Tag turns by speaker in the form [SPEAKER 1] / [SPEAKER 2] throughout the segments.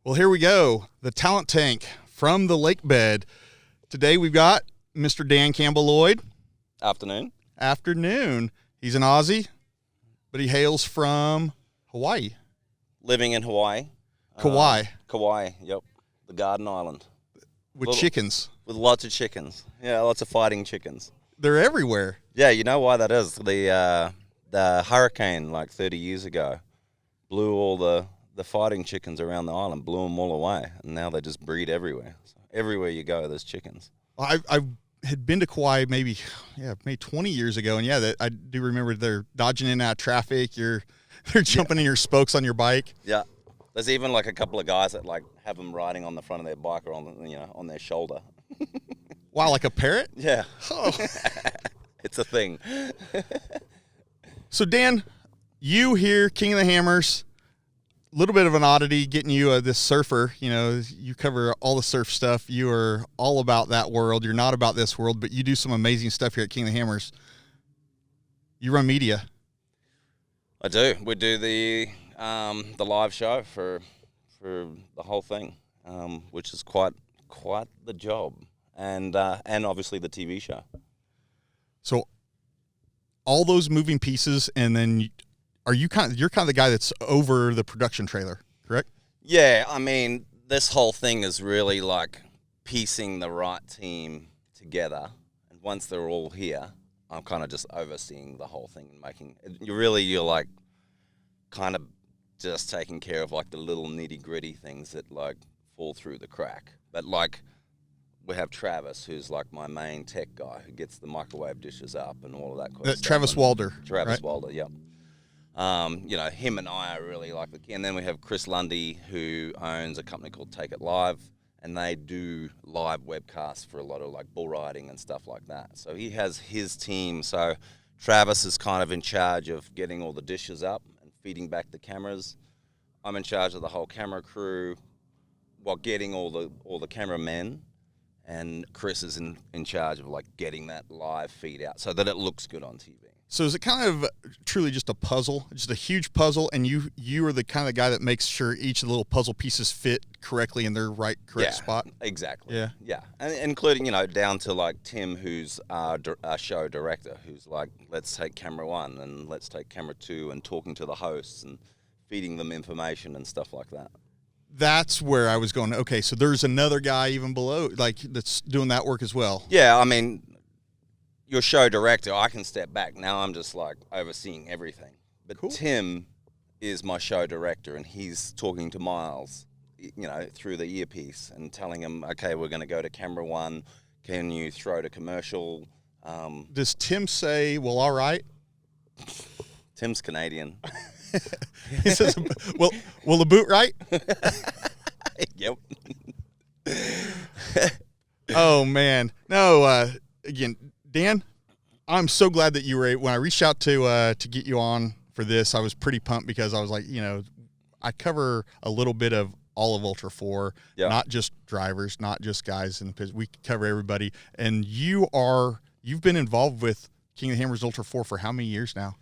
[SPEAKER 1] Well, here we go. The talent tank from the lake bed. Today we've got Mr. Dan Campbell-Lloyd.
[SPEAKER 2] Afternoon.
[SPEAKER 1] Afternoon. He's an Aussie, but he hails from Hawaii.
[SPEAKER 2] Living in Hawaii.
[SPEAKER 1] Kauai.
[SPEAKER 2] Kauai, yep. The Garden Island.
[SPEAKER 1] With chickens.
[SPEAKER 2] With lots of chickens. Yeah, lots of fighting chickens.
[SPEAKER 1] They're everywhere.
[SPEAKER 2] Yeah, you know why that is? The hurricane like 30 years ago blew all the fighting chickens around the island, blew them all away, and now they just breed everywhere. So everywhere you go, there's chickens.
[SPEAKER 1] I had been to Kauai maybe 20 years ago, and I do remember they're dodging in and out of traffic. They're jumping in your spokes on your bike.
[SPEAKER 2] Yeah, there's even like a couple of guys that like have them riding on the front of their bike or on their shoulder.
[SPEAKER 1] Wow, like a parrot?
[SPEAKER 2] Yeah.
[SPEAKER 1] Oh.
[SPEAKER 2] It's a thing.
[SPEAKER 1] So Dan, you here, King of the Hammers. Little bit of an oddity getting you this surfer. You know, you cover all the surf stuff. You are all about that world. You're not about this world, but you do some amazing stuff here at King of the Hammers. You run media.
[SPEAKER 2] I do. We do the live show for the whole thing, which is quite the job, and obviously the TV show. So
[SPEAKER 1] all those moving pieces, and then. You're kind of the guy that's over the production trailer, correct?
[SPEAKER 2] Yeah, I mean, this whole thing is really like piecing the right team together, and once they're all here, I'm kind of just overseeing the whole thing and making. You're like kind of just taking care of like the little nitty gritty things that like fall through the crack. But like we have Travis, who's like my main tech guy, who gets the microwave dishes up and all of that kind of stuff.
[SPEAKER 1] Travis Walder.
[SPEAKER 2] Travis
[SPEAKER 1] right?
[SPEAKER 2] Walder, yeah. Him and I are really like the key. And then we have Chris Lundy, who owns a company called Take It Live, and they do live webcasts for a lot of like bull riding and stuff like that. So he has his team. So Travis is kind of in charge of getting all the dishes up and feeding back the cameras. I'm in charge of the whole camera crew while getting all the cameramen, and Chris is in charge of like getting that live feed out so that it looks good on TV.
[SPEAKER 1] So is it kind of truly just a puzzle, just a huge puzzle, and you are the kind of guy that makes sure each of the little puzzle pieces fit correctly in their correct spot?
[SPEAKER 2] Exactly.
[SPEAKER 1] Yeah.
[SPEAKER 2] And including, down to like Tim, who's our show director, who's like, let's take camera 1 and let's take camera 2, and talking to the hosts and feeding them information and stuff like that.
[SPEAKER 1] That's where I was going. Okay, so there's another guy even below, like, that's doing that work as well.
[SPEAKER 2] Yeah, I mean, your show director, I can step back. Now I'm just like overseeing everything. But cool. Tim is my show director, and he's talking to Miles, through the earpiece and telling him, okay, we're going to go to camera 1. Can you throw to commercial?
[SPEAKER 1] Does Tim say, well, all right?
[SPEAKER 2] Tim's Canadian.
[SPEAKER 1] He says, well, will the boot right?
[SPEAKER 2] Yep.
[SPEAKER 1] Oh, man. No, again, Dan, I'm so glad that you were when I reached out to get you on for this. I was pretty pumped because I was like, I cover a little bit of all of ULTRA4, not just drivers, not just guys in the pit. We cover everybody. And you've been involved with King of the Hammers ULTRA4 for how many years now?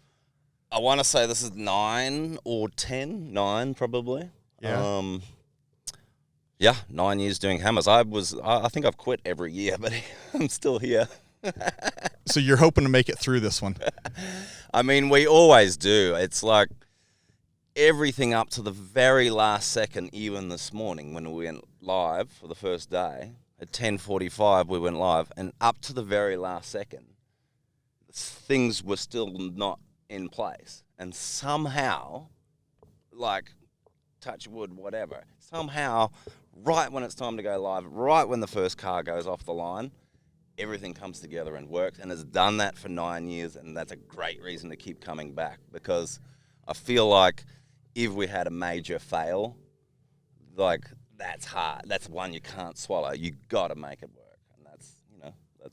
[SPEAKER 2] I want to say this is 9 or 10, 9 probably.
[SPEAKER 1] Yeah.
[SPEAKER 2] 9 years doing hammers. I think I've quit every year, but I'm still here.
[SPEAKER 1] So you're hoping to make it through this one?
[SPEAKER 2] I mean, we always do. It's like everything up to the very last second, even this morning when we went live for the first day, at 10:45 we went live, and up to the very last second, things were still not in place. And somehow, like, touch wood, whatever, somehow, right when it's time to go live, right when the first car goes off the line, everything comes together and works, and it's done that for 9 years, and that's a great reason to keep coming back, because I feel like if we had a major fail, like, that's hard. That's one you can't swallow. You got to make it work, and that's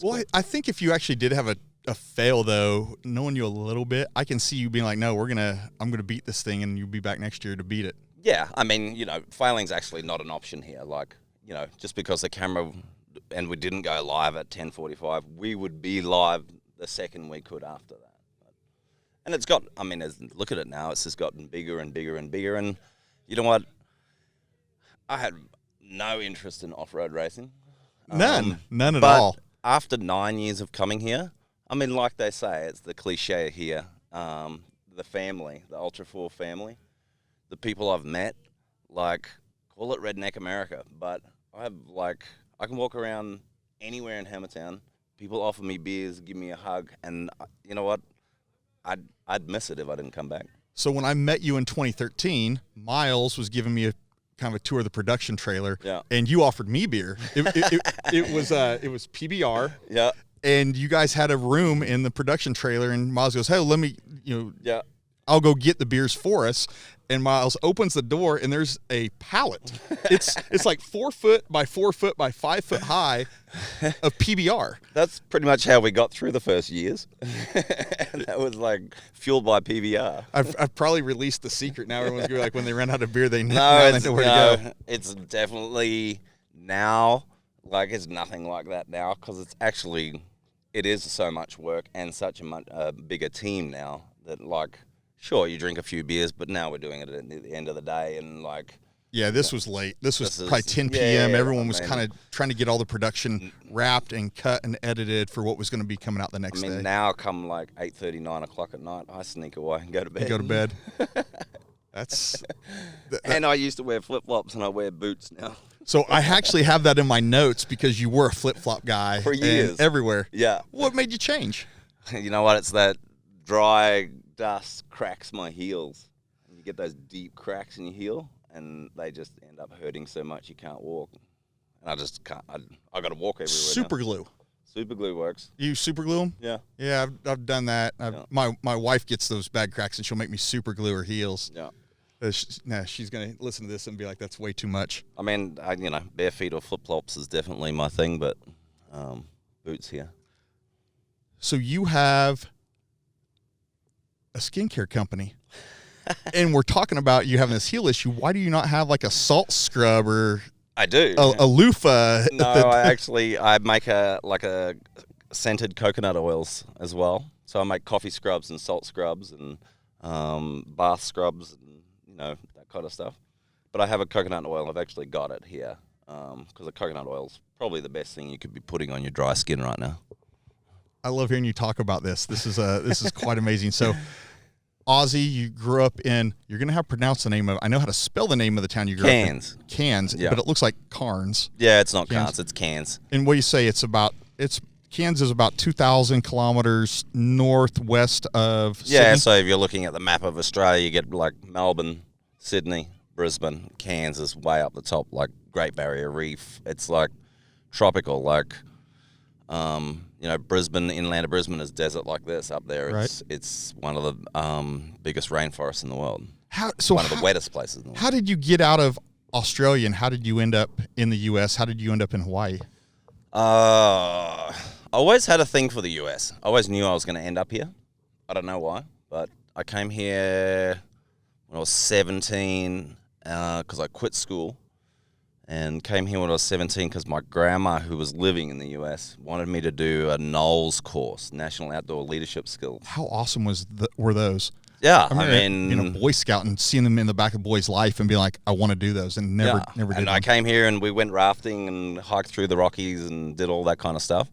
[SPEAKER 1] well,
[SPEAKER 2] cool.
[SPEAKER 1] I think if you actually did have a fail, though, knowing you a little bit, I can see you being like, no, I'm gonna beat this thing, and you'll be back next year to beat it.
[SPEAKER 2] Yeah, I mean, failing's actually not an option here. Like, just because the camera and we didn't go live at 10:45, we would be live the second we could after that. And it's got, look at it now, it's just gotten bigger and bigger and bigger. And you know what? I had no interest in off-road racing.
[SPEAKER 1] None at
[SPEAKER 2] but
[SPEAKER 1] all.
[SPEAKER 2] After 9 years of coming here, I mean, like they say, it's the cliche here. The family, the ULTRA4 family, the people I've met, like, call it redneck America, but I can walk around anywhere in Hammertown. People offer me beers, give me a hug, and you know what? I'd miss it if I didn't come back.
[SPEAKER 1] So when I met you in 2013, Miles was giving me a kind of a tour of the production trailer, and you offered me beer. It was PBR, and you guys had a room in the production trailer, and Miles goes, "Hey, let me, I'll go get the beers for us." And Miles opens the door, and there's a pallet. It's like 4 foot by 4 foot by 5 foot high of PBR.
[SPEAKER 2] That's pretty much how we got through the first years. And that was like fueled by PBR.
[SPEAKER 1] I've probably released the secret now. Everyone's gonna be like, when they run out of beer, they know where to go.
[SPEAKER 2] It's definitely now, like, it's nothing like that now, because it is so much work and such a bigger team now that, like, sure, you drink a few beers, but now we're doing it at the end of the day, and like...
[SPEAKER 1] Yeah, this was late. This was probably 10 p.m. Everyone was kind of trying to get all the production wrapped and cut and edited for what was going to be coming out the next day.
[SPEAKER 2] Now come like 8:30, 9 o'clock at night, I sneak away and go to bed.
[SPEAKER 1] You go to bed. That's...
[SPEAKER 2] And I used to wear flip-flops, and I wear boots now.
[SPEAKER 1] So I actually have that in my notes, because you were a flip-flop guy.
[SPEAKER 2] For years.
[SPEAKER 1] And everywhere.
[SPEAKER 2] Yeah.
[SPEAKER 1] What made you change?
[SPEAKER 2] You know what? It's that dry... dust cracks my heels. You get those deep cracks in your heel, and they just end up hurting so much you can't walk. And I just can't. I got to walk everywhere.
[SPEAKER 1] Super glue.
[SPEAKER 2] Super glue works.
[SPEAKER 1] You super glue them?
[SPEAKER 2] Yeah.
[SPEAKER 1] Yeah, I've done that. My wife gets those bad cracks, and she'll make me super glue her heels.
[SPEAKER 2] Yeah.
[SPEAKER 1] She's gonna listen to this and be like, "That's way too much."
[SPEAKER 2] I mean, bare feet or flip flops is definitely my thing, but boots here.
[SPEAKER 1] So you have a skincare company, and we're talking about you having this heel issue. Why do you not have like a salt scrub or
[SPEAKER 2] I do
[SPEAKER 1] a loofah?
[SPEAKER 2] No, I make a scented coconut oils as well. So I make coffee scrubs and salt scrubs and bath scrubs and that kind of stuff. But I have a coconut oil. I've actually got it here because the coconut oil is probably the best thing you could be putting on your dry skin right now.
[SPEAKER 1] I love hearing you talk about this. This is quite amazing. So, Aussie, you grew up in. You're gonna have to pronounce the name of. I know how to spell the name of the town you grew up in. Cairns,
[SPEAKER 2] yeah.
[SPEAKER 1] But it looks like Carnes.
[SPEAKER 2] Yeah, it's not Cairns. It's Cairns.
[SPEAKER 1] And what do you say? Cairns is about 2,000 kilometers northwest of Sydney.
[SPEAKER 2] Yeah, so if you're looking at the map of Australia, you get like Melbourne, Sydney, Brisbane. Cairns is way up the top, like Great Barrier Reef. It's like tropical, like. Brisbane, inland of Brisbane is desert like this. Up there, it's one of the biggest rainforests in the world. One of the wettest places in the world.
[SPEAKER 1] How did you get out of Australia, and how did you end up in the U.S.? How did you end up in Hawaii?
[SPEAKER 2] I always had a thing for the U.S. I always knew I was going to end up here. I don't know why, but I came here when I was 17 because I quit school. And came here when I was 17 because my grandma, who was living in the US, wanted me to do a NOLS course, National Outdoor Leadership Skills.
[SPEAKER 1] How awesome were those?
[SPEAKER 2] Yeah,
[SPEAKER 1] I mean, being a Boy Scout and seeing them in the back of boys' life and being like, I want to do those, and never did.
[SPEAKER 2] And I came here and we went rafting and hiked through the Rockies and did all that kind of stuff.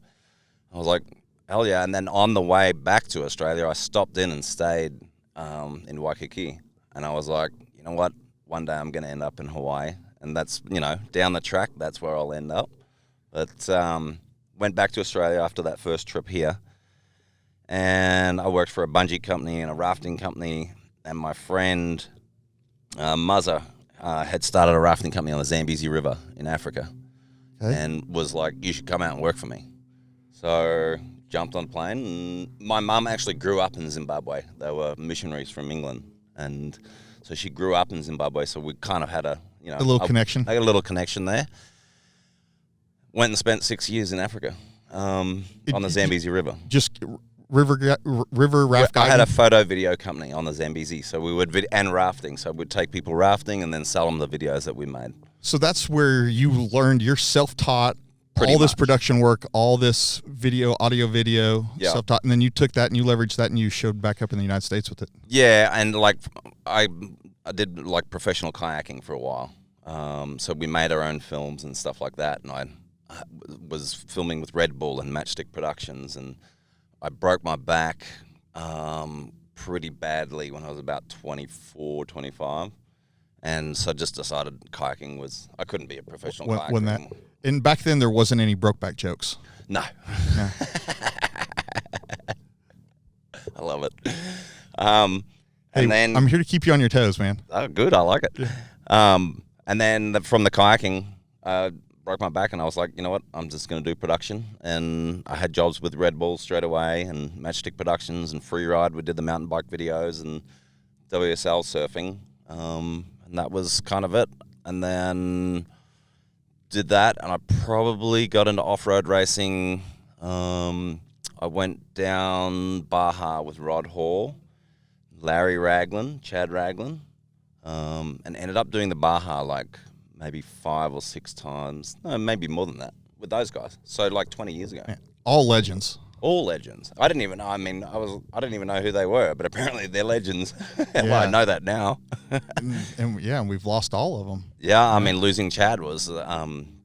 [SPEAKER 2] I was like, hell yeah! And then on the way back to Australia, I stopped in and stayed in Waikiki, and I was like, you know what? One day I'm going to end up in Hawaii. And that's, down the track, that's where I'll end up. But went back to Australia after that first trip here. And I worked for a bungee company and a rafting company. And my friend, Muzza, had started a rafting company on the Zambezi River in Africa. Okay. And was like, you should come out and work for me. So jumped on a plane. And my mum actually grew up in Zimbabwe. They were missionaries from England. And so she grew up in Zimbabwe. So we kind of had a little
[SPEAKER 1] connection.
[SPEAKER 2] I got a little connection there. Went and spent 6 years in Africa on the Zambezi River.
[SPEAKER 1] Just river raft guiding?
[SPEAKER 2] I had a photo video company on the Zambezi, so we would and rafting. So we'd take people rafting and then sell them the videos that we made.
[SPEAKER 1] So that's where you learned. You're self-taught. This production work, all this audio video, self-taught, and then you took that and you leveraged that and you showed back up in the United States with it.
[SPEAKER 2] Yeah, and like I did like professional kayaking for a while. So we made our own films and stuff like that. And I was filming with Red Bull and Matchstick Productions, and I broke my back pretty badly when I was about 24, 25. And so I just decided kayaking was, I couldn't be a professional kayaker anymore.
[SPEAKER 1] And back then there wasn't any brokeback jokes.
[SPEAKER 2] No. I love it. And then
[SPEAKER 1] I'm here to keep you on your toes, man.
[SPEAKER 2] Oh, good. I like it. And then from the kayaking, broke my back, and I was like, you know what? I'm just going to do production. And I had jobs with Red Bull straight away, and Matchstick Productions, and Freeride. We did the mountain bike videos and WSL surfing. And that was kind of it. And then did that, and I probably got into off-road racing. I went down Baja with Rod Hall, Larry Raglan, Chad Raglan, and ended up doing the Baja like maybe 5 or 6 times. No, maybe more than that with those guys. So like 20 years ago.
[SPEAKER 1] Man, all legends.
[SPEAKER 2] All legends. I didn't even know. I mean, I didn't even know who they were, but apparently they're legends.
[SPEAKER 1] Yeah.
[SPEAKER 2] Well, I know that now.
[SPEAKER 1] and we've lost all of them.
[SPEAKER 2] Yeah, I mean, losing Chad was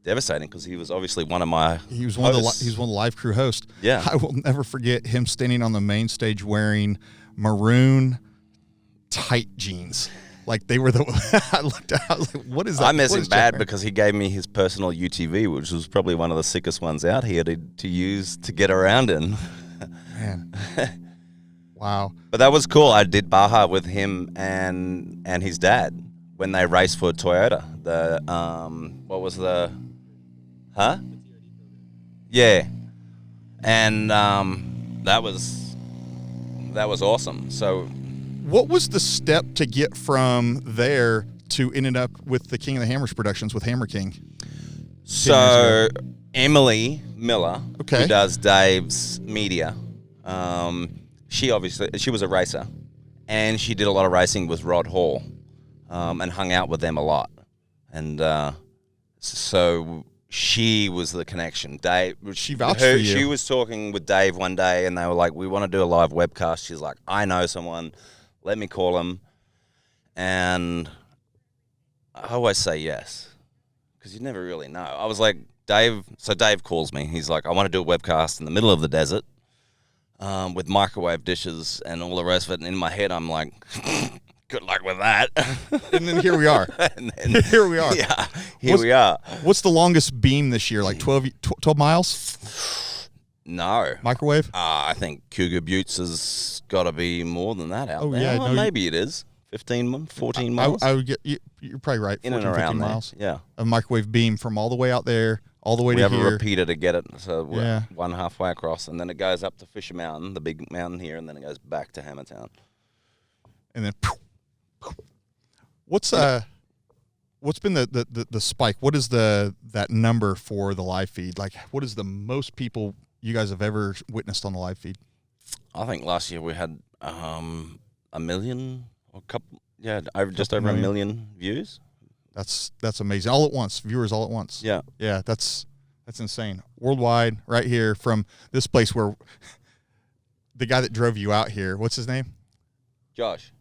[SPEAKER 2] devastating because he was obviously one of my.
[SPEAKER 1] He was one of the live crew hosts.
[SPEAKER 2] Yeah,
[SPEAKER 1] I will never forget him standing on the main stage wearing maroon tight jeans. Like they were the. I looked out. I was like, "What is that?"
[SPEAKER 2] I miss him bad because he gave me his personal UTV, which was probably one of the sickest ones out here to use to get around in.
[SPEAKER 1] Man, wow!
[SPEAKER 2] But that was cool. I did Baja with him and his dad when they raced for Toyota. The what was the? Huh? Yeah, and that was awesome. So.
[SPEAKER 1] What was the step to get from there to ending up with the King of the Hammers Productions with Hammer King?
[SPEAKER 2] So Emily Miller,
[SPEAKER 1] okay,
[SPEAKER 2] who does Dave's media, she was a racer, and she did a lot of racing with Rod Hall, and hung out with them a lot, and so she was the connection. Dave,
[SPEAKER 1] she vouched for you.
[SPEAKER 2] She was talking with Dave one day, and they were like, "We want to do a live webcast." She's like, "I know someone. Let me call him." And I always say yes, because you never really know. I was like, Dave calls me. He's like, "I want to do a webcast in the middle of the desert with microwave dishes and all the rest of it." And in my head, I'm like, good luck with that.
[SPEAKER 1] And then here we are. Here we are.
[SPEAKER 2] Yeah, we are.
[SPEAKER 1] What's the longest beam this year? Like 12 miles?
[SPEAKER 2] No.
[SPEAKER 1] Microwave?
[SPEAKER 2] I think Cougar Buttes has got to be more than that out there.
[SPEAKER 1] Yeah,
[SPEAKER 2] well, maybe it is. 14 miles?
[SPEAKER 1] I would get, you're probably right. 14,
[SPEAKER 2] in and around
[SPEAKER 1] 15 miles.
[SPEAKER 2] There. Yeah.
[SPEAKER 1] A microwave beam from all the way out there, all the way to here.
[SPEAKER 2] We have a repeater to get it, so we're one halfway across, and then it goes up to Fisher Mountain, the big mountain here, and then it goes back to Hammertown.
[SPEAKER 1] And then, what's been the spike? What is that number for the live feed? Like, what is the most people you guys have ever witnessed on the live feed?
[SPEAKER 2] I think last year we had 1 million or just over 1 million views.
[SPEAKER 1] That's amazing. All at once, viewers all at once.
[SPEAKER 2] Yeah.
[SPEAKER 1] Yeah, that's insane. Worldwide, right here from this place where the guy that drove you out here, what's his name?
[SPEAKER 2] Josh.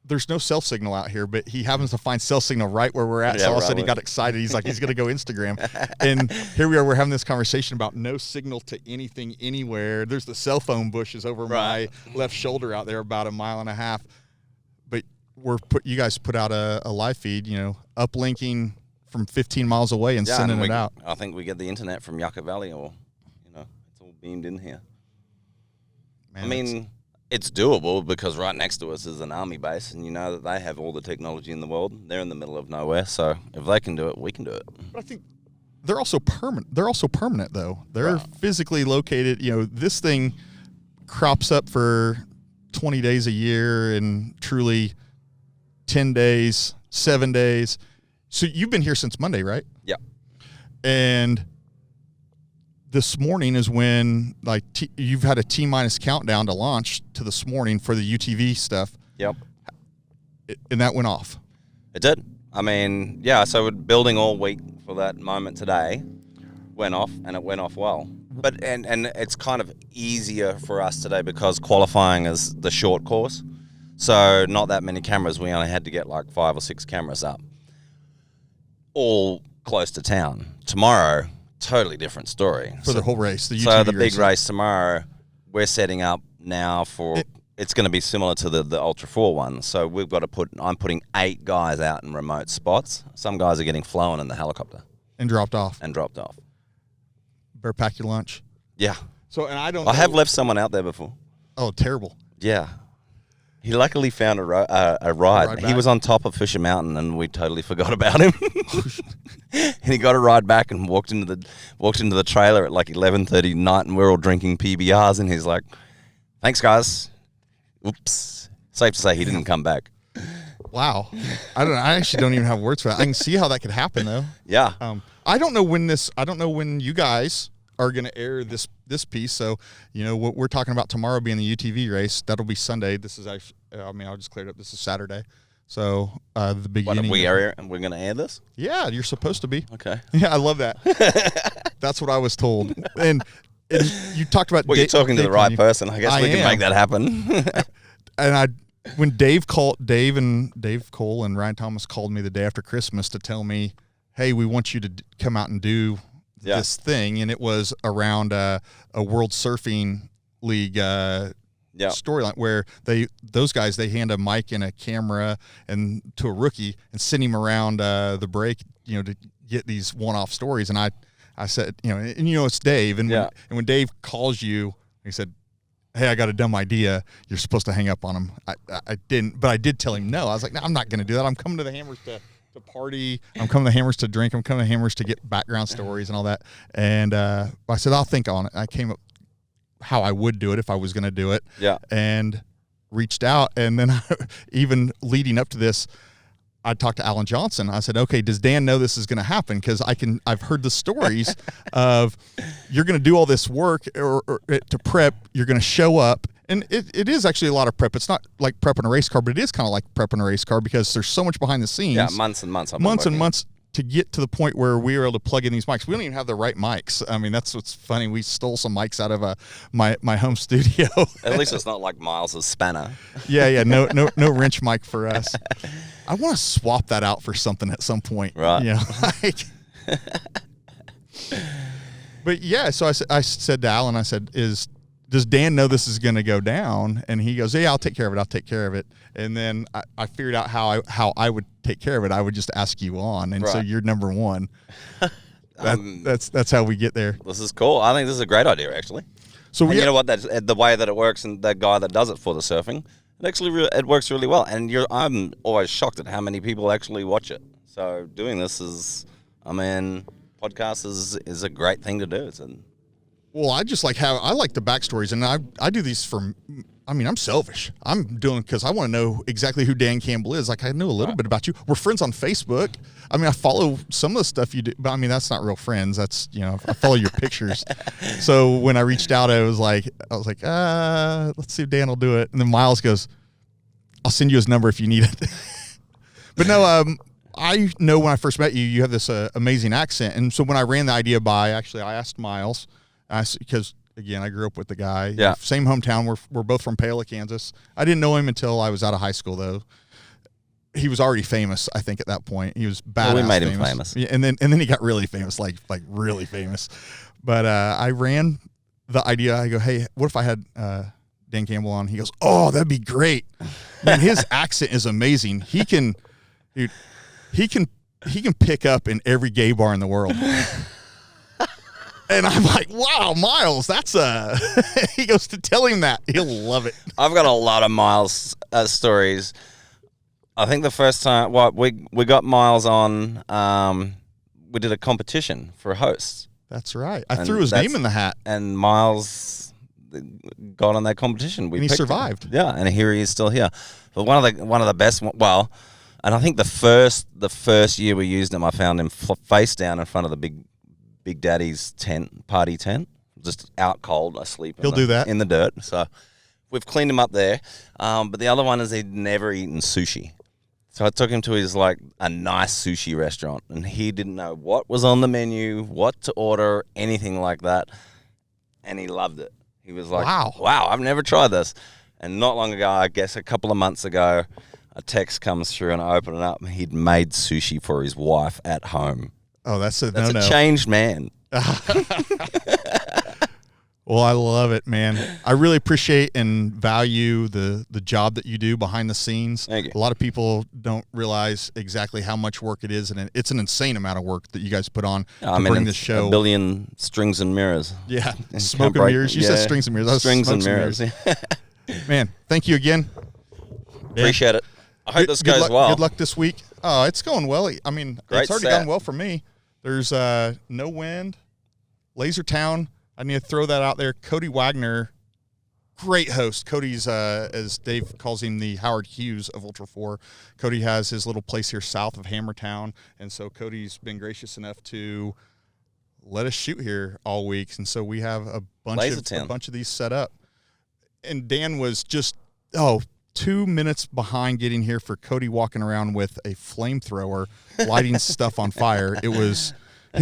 [SPEAKER 1] There's no cell signal out here, but he happens to find cell signal right where we're at. So all of a sudden he got excited. He's like, he's going to go Instagram. And here we are. We're having this conversation about no signal to anything anywhere. There's the cell phone bushes over my left shoulder out there about 1.5 miles. But you guys put out a live feed, uplinking from 15 miles away and sending it out.
[SPEAKER 2] I think we get the internet from Yucca Valley, or, it's all beamed in here. Man, I mean, it's doable because right next to us is an army base, and you know that they have all the technology in the world. They're in the middle of nowhere, so if they can do it, we can do it.
[SPEAKER 1] But I think they're also permanent. They're also permanent, though. They're physically located. This thing crops up for 20 days a year, and truly 10 days, 7 days. So you've been here since Monday, right?
[SPEAKER 2] Yeah.
[SPEAKER 1] And this morning is when you've had a T-minus countdown to launch to this morning for the UTV stuff.
[SPEAKER 2] Yep.
[SPEAKER 1] And that went off.
[SPEAKER 2] It did. I mean, yeah, so we're building all week for that moment today. Went off, and it went off well. But and it's kind of easier for us today because qualifying is the short course. So not that many cameras. We only had to get like 5 or 6 cameras up. all close to town. Tomorrow, totally different story.
[SPEAKER 1] For the whole race, the UTV
[SPEAKER 2] So the big
[SPEAKER 1] racing.
[SPEAKER 2] race tomorrow, we're setting up now for... It's going to be similar to the ULTRA4 one. So we've got to I'm putting 8 guys out in remote spots. Some guys are getting flown in the helicopter.
[SPEAKER 1] And dropped off.
[SPEAKER 2] Better
[SPEAKER 1] pack your lunch.
[SPEAKER 2] Yeah.
[SPEAKER 1] So, and
[SPEAKER 2] I have left someone out there before.
[SPEAKER 1] Oh, terrible.
[SPEAKER 2] Yeah. He luckily found a ride. He was on top of Fisher Mountain, and we totally forgot about him. And he got a ride back and walked into the trailer at like 11:30 at night, and we're all drinking PBRs, and he's like, "Thanks, guys." Oops. Safe to say he didn't come back.
[SPEAKER 1] Wow. I actually don't even have words for that. I can see how that could happen though.
[SPEAKER 2] Yeah.
[SPEAKER 1] I don't know when you guys are going to air this piece. So, what we're talking about tomorrow being the UTV race, that'll be Sunday. This is actually, I'll just clear it up. This is Saturday. So, the beginning.
[SPEAKER 2] We're going to air this?
[SPEAKER 1] Yeah, you're supposed to be.
[SPEAKER 2] Okay.
[SPEAKER 1] Yeah, I love that. That's what I was told. And you talked about...
[SPEAKER 2] Well, you're talking to the right person. I guess we can make that happen.
[SPEAKER 1] And when Dave Cole and Ryan Thomas called me the day after Christmas to tell me, hey, we want you to come out and do this thing. And it was around a World Surfing League storyline where those guys hand a mic and a camera and to a rookie and send him around the break, to get these one-off stories. And I said, it's Dave. And when Dave calls you, he said, hey, I got a dumb idea. You're supposed to hang up on him. I didn't, but I did tell him no. I was like, no, I'm not going to do that. I'm coming to the Hammers to party. I'm coming to the Hammers to drink. I'm coming to the Hammers to get background stories and all that. And I said, I'll think on it. I came up how I would do it if I was going to do it.
[SPEAKER 2] Yeah.
[SPEAKER 1] And reached out. And then even leading up to this, I talked to Alan Johnson. I said, okay, does Dan know this is going to happen? Because I've heard the stories of you're going to do all this work or to prep. You're going to show up. And it is actually a lot of prep. It's not like prepping a race car, but it is kind of like prepping a race car because there's so much behind the scenes.
[SPEAKER 2] Yeah, months and months.
[SPEAKER 1] Months to get to the point where we were able to plug in these mics. We don't even have the right mics. I mean, that's what's funny. We stole some mics out of my home studio.
[SPEAKER 2] At least it's not like Miles' spanner.
[SPEAKER 1] Yeah. No wrench mic for us. I want to swap that out for something at some point.
[SPEAKER 2] Right.
[SPEAKER 1] But yeah, so I said to Alan, I said, does Dan know this is going to go down? And he goes, yeah, I'll take care of it. And then I figured out how I would take care of it. I would just ask you on. And so you're number one. That's how we get there.
[SPEAKER 2] This is cool. I think this is a great idea, actually. So you know what? That's the way that it works, and the guy that does it for the surfing, it works really well. And I'm always shocked at how many people actually watch it. So doing this podcast is a great thing to do.
[SPEAKER 1] Well, I just like I like the backstories, and I do these I'm selfish. I'm doing because I want to know exactly who Dan Campbell is. Like, I know a little bit about you. We're friends on Facebook. I mean, I follow some of the stuff you do, but I mean, that's not real friends. That's, I follow your pictures. So when I reached out, I was like, let's see if Dan will do it. And then Miles goes, I'll send you his number if you need it. But no, I know when I first met you, you have this amazing accent. And so when I ran the idea by, actually, I asked Miles, because again, I grew up with the guy.
[SPEAKER 2] Yeah.
[SPEAKER 1] Same hometown. We're both from Paola, Kansas. I didn't know him until I was out of high school, though. He was already famous, I think, at that point. He was badass.
[SPEAKER 2] Well, we made him famous.
[SPEAKER 1] Yeah, and then he got really famous, like really famous. But I ran the idea. I go, hey, what if I had Dan Campbell on? He goes, oh, that'd be great. Man, his accent is amazing. He can pick up in every gay bar in the world. And I'm like, wow, Miles, that's he goes to tell him that. He'll love it.
[SPEAKER 2] I've got a lot of Miles stories. I think the first time, we got Miles on, we did a competition for hosts.
[SPEAKER 1] That's right. I threw his name in the hat.
[SPEAKER 2] And Miles got on that competition.
[SPEAKER 1] And he survived.
[SPEAKER 2] Yeah, and here he is still here. But one of the best, and I think the first year we used him, I found him face down in front of the Big Daddy's party tent, just out cold, asleep.
[SPEAKER 1] He'll do that
[SPEAKER 2] in the dirt. So we've cleaned him up there. But the other one is he'd never eaten sushi. So I took him to his a nice sushi restaurant, and he didn't know what was on the menu, what to order, anything like that. And he loved it. He was like, wow, I've never tried this. And not long ago, I guess a couple of months ago, a text comes through and I open it up and he'd made sushi for his wife at home.
[SPEAKER 1] Oh, that's a
[SPEAKER 2] changed man.
[SPEAKER 1] Well, I love it, man. I really appreciate and value the job that you do behind the scenes.
[SPEAKER 2] Thank you.
[SPEAKER 1] A lot of people don't realize exactly how much work it is, and it's an insane amount of work that you guys put on to bring this show.
[SPEAKER 2] A billion strings and mirrors.
[SPEAKER 1] Yeah, smoke and mirrors. You said strings and mirrors.
[SPEAKER 2] Strings and mirrors.
[SPEAKER 1] Man, thank you again.
[SPEAKER 2] Appreciate it. I hope this goes well.
[SPEAKER 1] Good luck this week. Oh, it's going well. I mean, it's already gone well for me. There's no wind. Laser Town. I need to throw that out there. Cody Wagner, great host. Cody's, as Dave calls him, the Howard Hughes of Ultra4. Cody has his little place here south of Hammertown, and so Cody's been gracious enough to let us shoot here all week, and so we have a bunch of these set up. And Dan was just 2 minutes behind getting here for Cody walking around with a flamethrower, lighting stuff on fire. It was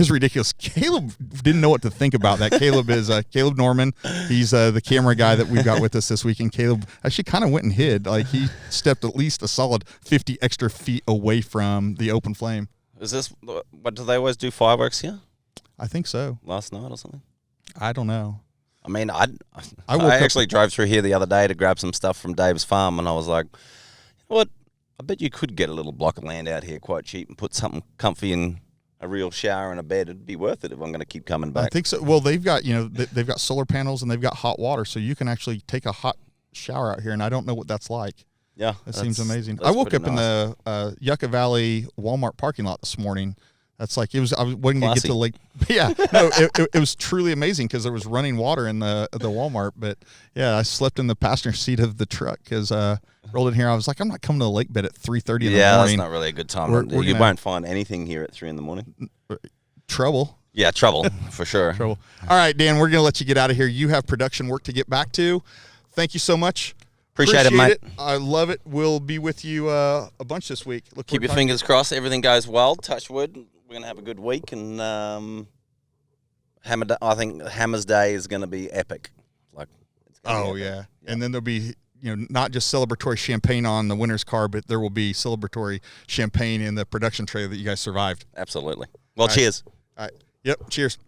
[SPEAKER 1] ridiculous. Caleb didn't know what to think about that. Caleb is Caleb Norman. He's the camera guy that we've got with us this week. And Caleb actually kind of went and hid. Like, he stepped at least a solid 50 extra feet away from the open flame.
[SPEAKER 2] Is this, what do they always do, fireworks here?
[SPEAKER 1] I think so.
[SPEAKER 2] Last night or something?
[SPEAKER 1] I don't know.
[SPEAKER 2] I mean, I actually drove through here the other day to grab some stuff from Dave's farm, and I was like, you know what? I bet you could get a little block of land out here quite cheap and put something comfy in a real shower and a bed. It'd be worth it if I'm going to keep coming back.
[SPEAKER 1] I think so. Well, they've got they've got solar panels and they've got hot water, so you can actually take a hot shower out here. And I don't know what that's like.
[SPEAKER 2] Yeah,
[SPEAKER 1] that seems amazing. I woke up in the Yucca Valley Walmart parking lot this morning. That's like, I was waiting to get to the lake. Yeah, no, it was truly amazing because there was running water in the Walmart. But yeah, I slept in the passenger seat of the truck because rolled in here. I was like, I'm not coming to the lake bed at 3:30 in the morning.
[SPEAKER 2] Yeah, that's not really a good time. You won't find anything here at 3 in the morning.
[SPEAKER 1] Trouble.
[SPEAKER 2] Yeah, trouble for sure.
[SPEAKER 1] Trouble. All right, Dan, we're gonna let you get out of here. You have production work to get back to. Thank you so much.
[SPEAKER 2] Appreciate it, mate.
[SPEAKER 1] I love it. We'll be with you a bunch this week.
[SPEAKER 2] Keep your fingers crossed. Everything goes well. Touch wood. We're going to have a good week. And I think Hammer's Day is going to be epic.
[SPEAKER 1] Yeah. And then there'll be, not just celebratory champagne on the winner's car, but there will be celebratory champagne in the production trailer that you guys survived.
[SPEAKER 2] Absolutely. Well, cheers.
[SPEAKER 1] All right. Yep. Cheers.